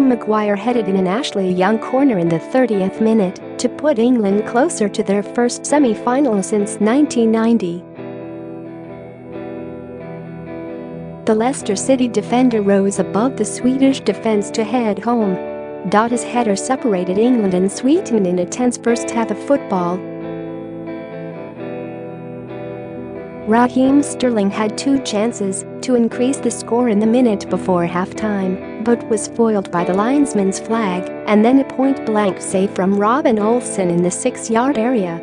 Maguire headed in an Ashley Young corner in the 30th minute to put England closer to their first semi-final since 1990. The Leicester City defender rose above the Swedish defence to head home. His header separated England and Sweden in a tense first half of football. Raheem Sterling had two chances to increase the score in the minute before half-time, but was foiled by the linesman's flag and then a point-blank save from Robin Olsen in the 6-yard area.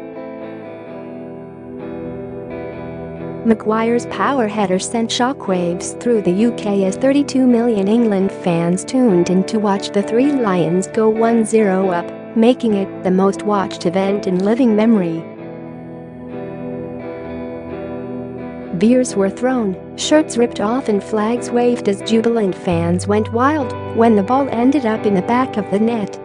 Maguire's power header sent shockwaves through the UK as 32 million England fans tuned in to watch the Three Lions go 1-0 up, making it the most watched event in living memory. Beers were thrown, shirts ripped off and flags waved as jubilant fans went wild when the ball ended up in the back of the net.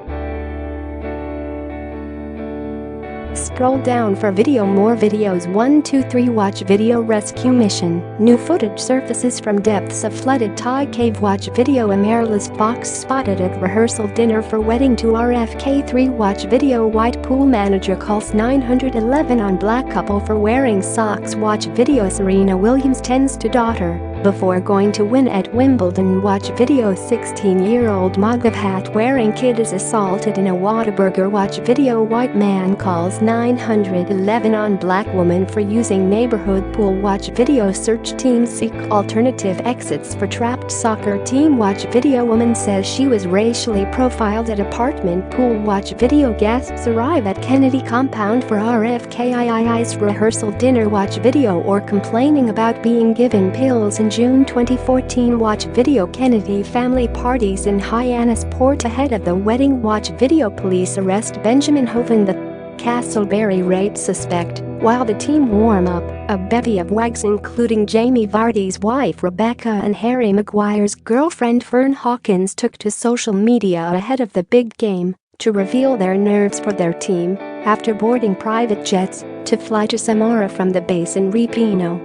Scroll down for video. More videos. 123 Watch video rescue mission. New footage surfaces from depths of flooded Thai cave. Watch video. Amaryllis fox spotted at rehearsal dinner for wedding to RFK. 3 Watch video. White pool manager calls 911 on black couple for wearing socks. Watch video. Serena Williams tends to daughter before going to win at Wimbledon. Watch video. 16-year-old MAGA hat wearing kid is assaulted in a Whataburger. Watch video. White man calls 911 on black woman for using neighborhood pool. Watch video. Search team seek alternative exits for trapped soccer team. Watch video. Woman says she was racially profiled at apartment pool. Watch video. Guests arrive at Kennedy compound for RFK's rehearsal dinner. Watch video. Or complaining about being given pills in June 2014. Watch video. Kennedy family parties in Hyannisport ahead of the wedding. Watch video. Police arrest Benjamin Hoven, the Castleberry rape suspect, while the team warm up. A bevy of wags including Jamie Vardy's wife Rebecca and Harry Maguire's girlfriend Fern Hawkins took to social media ahead of the big game to reveal their nerves for their team after boarding private jets to fly to Samara from the base in Ripino.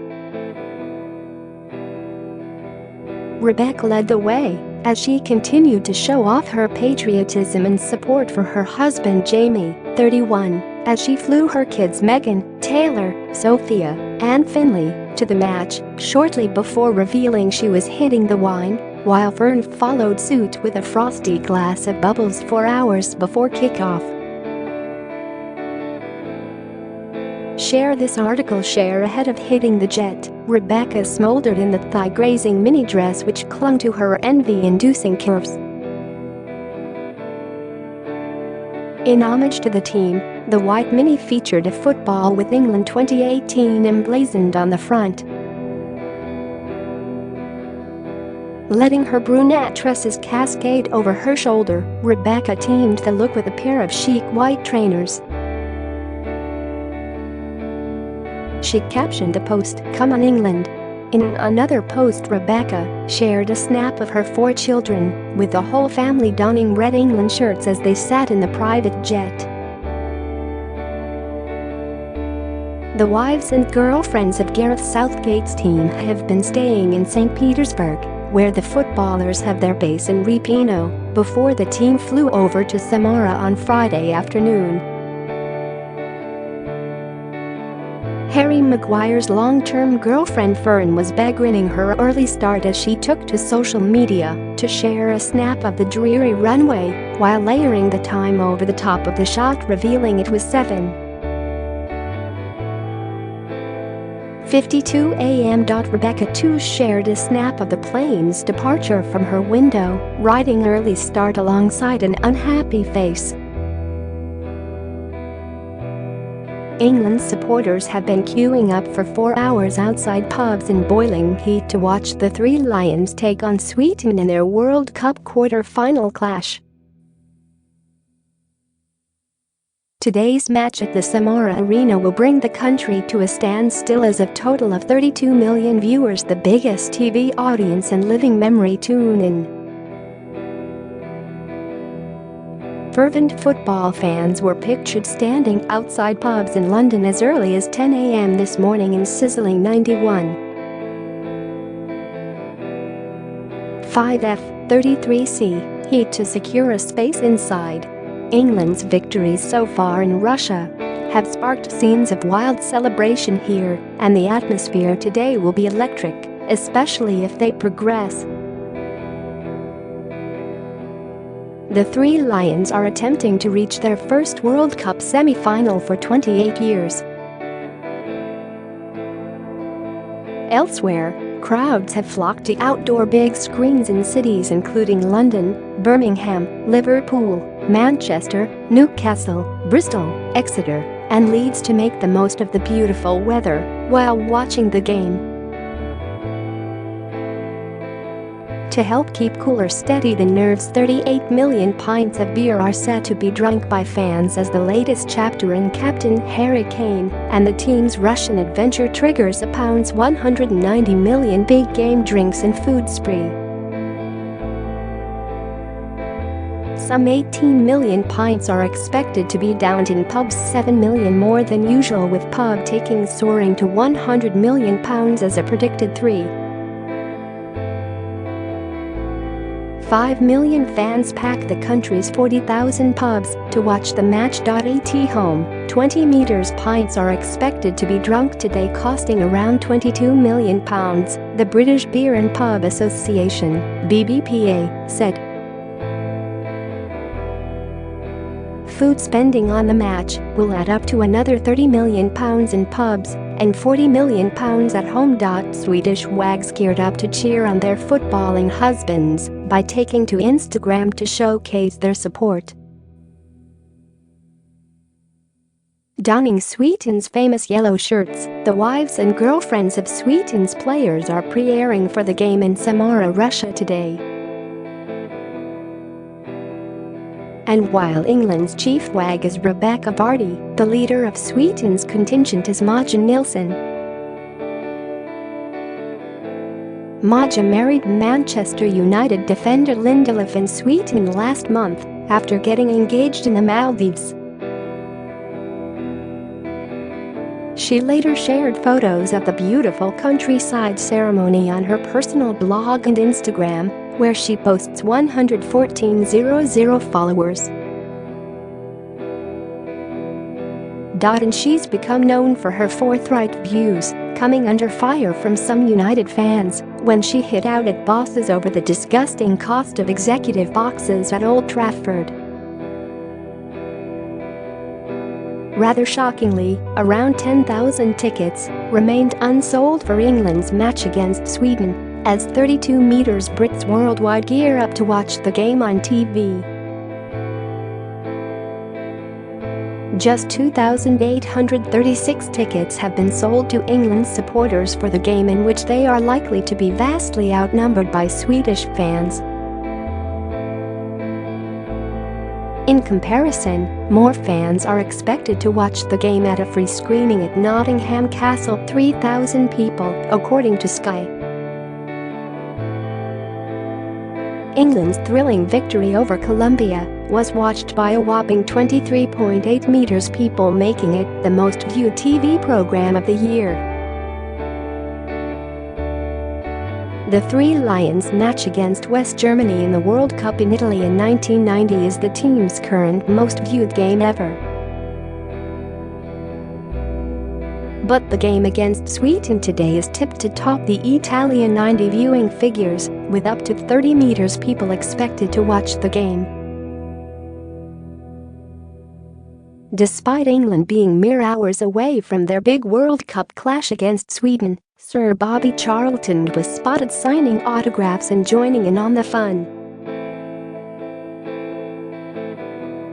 Rebecca led the way as she continued to show off her patriotism and support for her husband Jamie, 31, as she flew her kids Megan, Taylor, Sophia, and Finley to the match shortly before revealing she was hitting the wine, while Fern followed suit with a frosty glass of bubbles 4 hours before kickoff. Share this article. Share ahead of hitting the jet. Rebecca smoldered in the thigh-grazing mini dress which clung to her envy-inducing curves. In homage to the team, the white mini featured a football with England 2018 emblazoned on the front. Letting her brunette tresses cascade over her shoulder, Rebecca teamed the look with a pair of chic white trainers. She captioned the post, "Come on England." In another post, Rebecca shared a snap of her 4 children, with the whole family donning red England shirts as they sat in the private jet. The wives and girlfriends of Gareth Southgate's team have been staying in St. Petersburg, where the footballers have their base in Ripino, before the team flew over to Samara on Friday afternoon. Harry Maguire's long-term girlfriend Fern was begraining her early start as she took to social media to share a snap of the dreary runway while layering the time over the top of the shot, revealing it was 7:52 a.m. Rebecca too shared a snap of the plane's departure from her window, writing early start alongside an unhappy face. England supporters have been queuing up for 4 hours outside pubs in boiling heat to watch the Three Lions take on Sweden in their World Cup quarter-final clash. Today's match at the Samara Arena will bring the country to a standstill as a total of 32 million viewers, the biggest TV audience in living memory, tune in. Fervent football fans were pictured standing outside pubs in London as early as 10 a.m. this morning in sizzling 91.5 F, 33C, heat to secure a space inside. England's victories so far in Russia have sparked scenes of wild celebration here, and the atmosphere today will be electric, especially if they progress. The Three Lions are attempting to reach their first World Cup semi-final for 28 years. Elsewhere, crowds have flocked to outdoor big screens in cities including London, Birmingham, Liverpool, Manchester, Newcastle, Bristol, Exeter, and Leeds to make the most of the beautiful weather while watching the game. To help keep cool or steady the nerves, 38 million pints of beer are set to be drunk by fans as the latest chapter in Captain Harry Kane and the team's Russian adventure triggers a £190 million big game drinks and food spree. Some 18 million pints are expected to be downed in pubs, 7 million more than usual, with pub takings soaring to £100 million as a predicted 5 million fans pack the country's 40,000 pubs to watch the match. At home, 20 meters pints are expected to be drunk today, costing around £22 million, the British Beer and Pub Association (BBPA) said. Food spending on the match will add up to another £30 million in pubs and £40 million at home. Swedish wags geared up to cheer on their footballing husbands by taking to Instagram to showcase their support. Donning Sweeten's famous yellow shirts, the wives and girlfriends of Sweeten's players are preparing for the game in Samara, Russia today. And while England's chief wag is Rebecca Vardy, the leader of Sweeten's contingent is Maja Nilsson. Maja married Manchester United defender Lindelof in Sweeten last month after getting engaged in the Maldives. She later shared photos of the beautiful countryside ceremony on her personal blog and Instagram, where she boasts 114,000 followers. And she's become known for her forthright views, coming under fire from some United fans when she hit out at bosses over the disgusting cost of executive boxes at Old Trafford. Rather shockingly, around 10,000 tickets remained unsold for England's match against Sweden, as 32 meters Brits worldwide gear up to watch the game on TV. Just 2,836 tickets have been sold to England's supporters for the game, in which they are likely to be vastly outnumbered by Swedish fans. In comparison, more fans are expected to watch the game at a free screening at Nottingham Castle, 3,000 people, according to Sky. England's thrilling victory over Colombia was watched by a whopping 23.8 million people, making it the most viewed TV program of the year. The Three Lions match against West Germany in the World Cup in Italy in 1990 is the team's current most viewed game ever. But the game against Sweden today is tipped to top the Italian 90 viewing figures, with up to 30 million people expected to watch the game. Despite England being mere hours away from their big World Cup clash against Sweden, Sir Bobby Charlton was spotted signing autographs and joining in on the fun.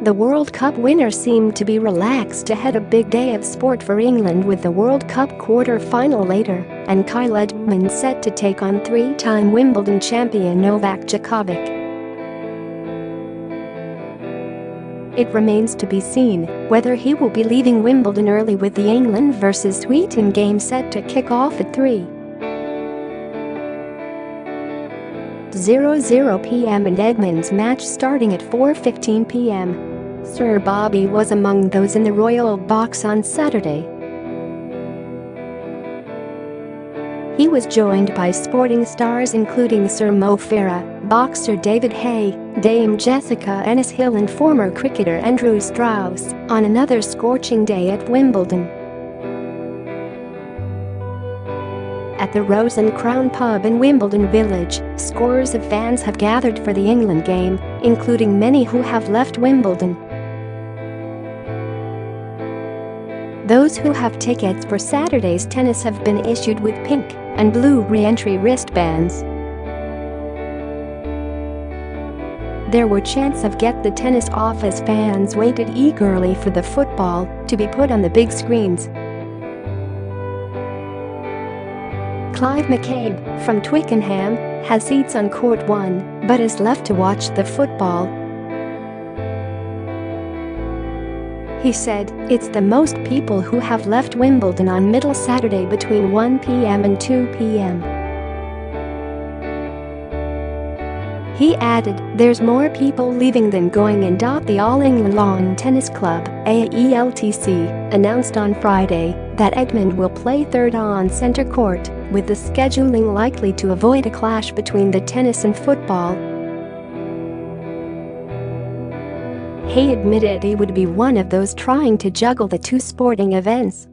The World Cup winner seemed to be relaxed ahead of big day of sport for England, with the World Cup quarter-final later and Kyle Edmund set to take on three-time Wimbledon champion Novak Djokovic. It remains to be seen whether he will be leaving Wimbledon early, with the England vs Sweden game set to kick off at 3:00 p.m. and Edmund's match starting at 4:15 p.m. Sir Bobby was among those in the Royal Box on Saturday. He was joined by sporting stars including Sir Mo Farah, boxer David Haye, Dame Jessica Ennis-Hill and former cricketer Andrew Strauss on another scorching day at Wimbledon. At the Rose and Crown pub in Wimbledon Village, scores of fans have gathered for the England game, including many who have left Wimbledon. Those who have tickets for Saturday's tennis have been issued with pink and blue re-entry wristbands. There were chants of "Get the tennis off" as fans waited eagerly for the football to be put on the big screens. Clive McCabe, from Twickenham, has seats on Court 1 but is left to watch the football. He said, "It's the most people who have left Wimbledon on Middle Saturday between 1 p.m. and 2 p.m. He added, "There's more people leaving than going in." The All England Lawn Tennis Club (AELTC) announced on Friday that Edmund will play third on centre court, with the scheduling likely to avoid a clash between the tennis and football. He admitted he would be one of those trying to juggle the two sporting events.